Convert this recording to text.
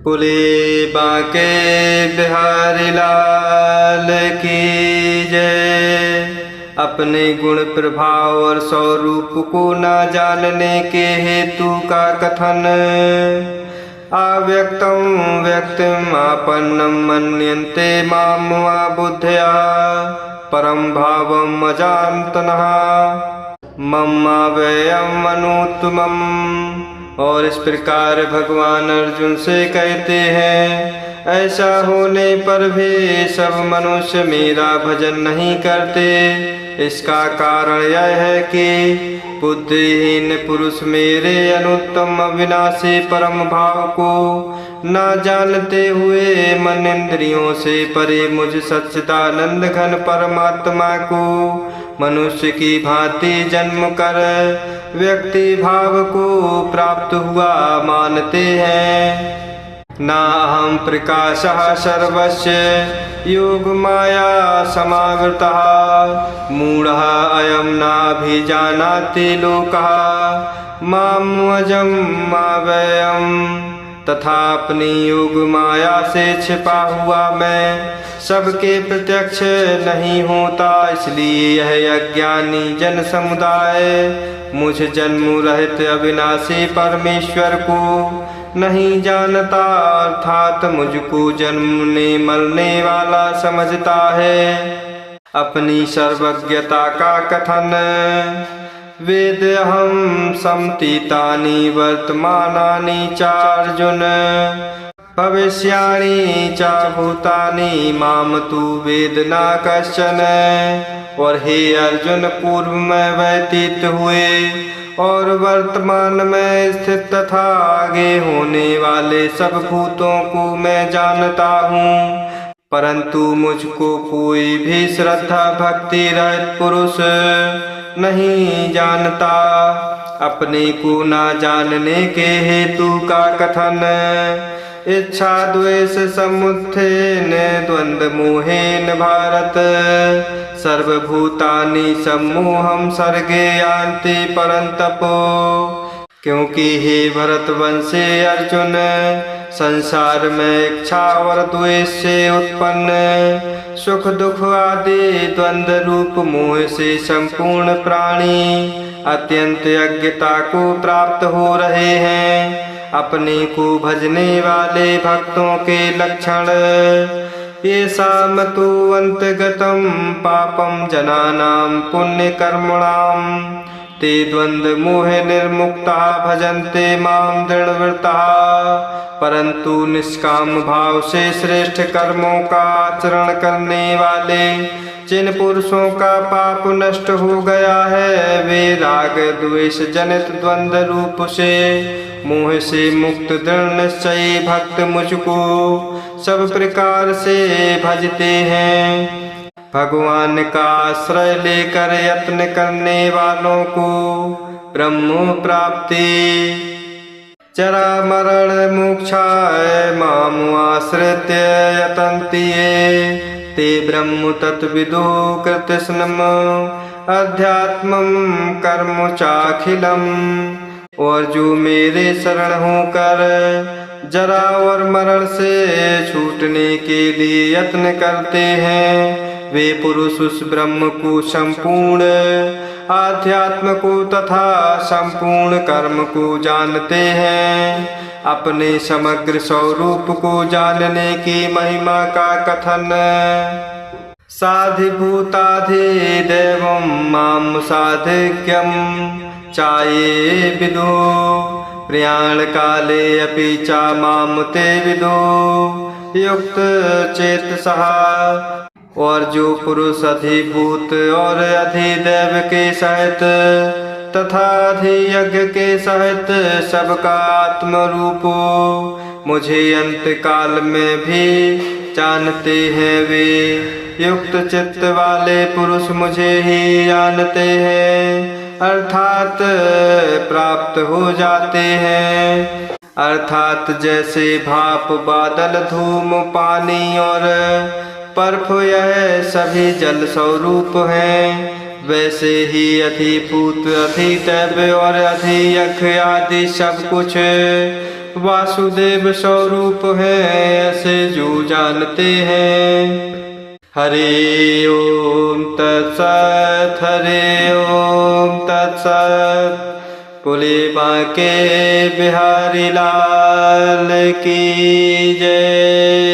बोले बांके बिहारी लाल की जय। अपने गुण प्रभाव और स्वरूप को न जानने के हेतु का कथन। अव्यक्तं व्यक्तिम् आपन्नं मन्यन्ते मां बुद्धया परम भावम् अजानतनः ममाव्ययम् अनुत्तमम्। और इस प्रकार भगवान अर्जुन से कहते हैं, ऐसा होने पर भी सब मनुष्य मेरा भजन नहीं करते। इसका कारण यह है कि बुद्धिहीन पुरुष मेरे अनुत्तम अविनाशी परम भाव को न जानते हुए मन इंद्रियों से परे मुझ सच्चिदानंद घन परमात्मा को मनुष्य की भांति जन्म कर व्यक्ति भाव को प्राप्त हुआ मानते हैं। नाहं प्रकाशः सर्वस्य योग माया समावृतः मूढ़ः अयं नाभिजानाति लोकः माम् अजम् अव्ययम्। तथा अपनी योग माया से छिपा हुआ मैं सबके प्रत्यक्ष नहीं होता, इसलिए यह अज्ञानी जन समुदाय मुझ जन्म रहित अविनाशी परमेश्वर को नहीं जानता, अर्थात मुझको जन्मने मरने वाला समझता है। अपनी सर्वज्ञता का कथन। वेदेऽहं समतीतानि वर्तमानानि चार्जुन भविष्याणि च भूतानि माम तु वेद न कश्चन। और हे अर्जुन, पूर्व में व्यतीत हुए और वर्तमान में स्थित तथा आगे होने वाले सब भूतों को मैं जानता हूँ, परंतु मुझको कोई भी श्रद्धा भक्ति रहित पुरुष नहीं जानता। अपने को न जानने के हेतु का कथन। इच्छा द्वेष समुत्थेन द्वंद्व मोहेन भारत सर्वभूतानि सम्मोहं सर्गे यान्ति परन्तपो। क्योंकि हे भरतवंशी अर्जुन, संसार में इच्छा और द्वेष से उत्पन्न सुख दुख आदि द्वंद्व रूप मोह से संपूर्ण प्राणी अत्यंत अज्ञता को प्राप्त हो रहे हैं। अपने को भजने वाले भक्तों के लक्षण। येषां तु अंतगतं पापं जनानां पुण्य कर्मणां ते द्वंद्व मोह निर्मुक्ता भजन्ते मां दृढ़व्रता। परंतु निष्काम भाव से श्रेष्ठ कर्मों का आचरण करने वाले जिन पुरुषों का पाप नष्ट हो गया है, वे राग द्वेष जनित द्वंद्व रूप से मोह से मुक्त दृढ़ निश्चयी भक्त मुझको सब प्रकार से भजते हैं। भगवान का आश्रय लेकर यत्न करने वालों को ब्रह्म प्राप्ति जरा मरण मोक्षाय माम् आश्रित्य यतन्ति ये ते ब्रह्म तत्विदो कृत्स्नम् अध्यात्मं कर्म चाखिलम्। और जो मेरे शरण होकर जरा और मरण से छूटने के लिए यत्न करते हैं, वे पुरुष उस ब्रह्म को संपूर्ण आध्यात्म को तथा संपूर्ण कर्म को जानते हैं। अपने समग्र स्वरूप को जानने की महिमा का कथन। साधिभूताधिदैवं मां साधिक्यं चाये विदो प्रयाण काले अपि च मां ते विदो युक्त चेतसः। और जो पुरुष अधिभूत और अधिदैव के सहित तथा अधियज्ञ के सहित सबका आत्म रूपो मुझे अंत काल में भी जानते हैं, वे युक्त चित्त वाले पुरुष मुझे ही जानते हैं, अर्थात प्राप्त हो जाते हैं। अर्थात जैसे भाप बादल धूम पानी और बर्फ यह सभी जल स्वरूप हैं, वैसे ही अधिभूत अधिदैव और अधियज्ञ आदि सब कुछ वासुदेव स्वरूप है ऐसे जो जानते हैं। हरि ओम तत्सत, हरि ओम तत्सत। बोले बांके बिहारी लाल की जय।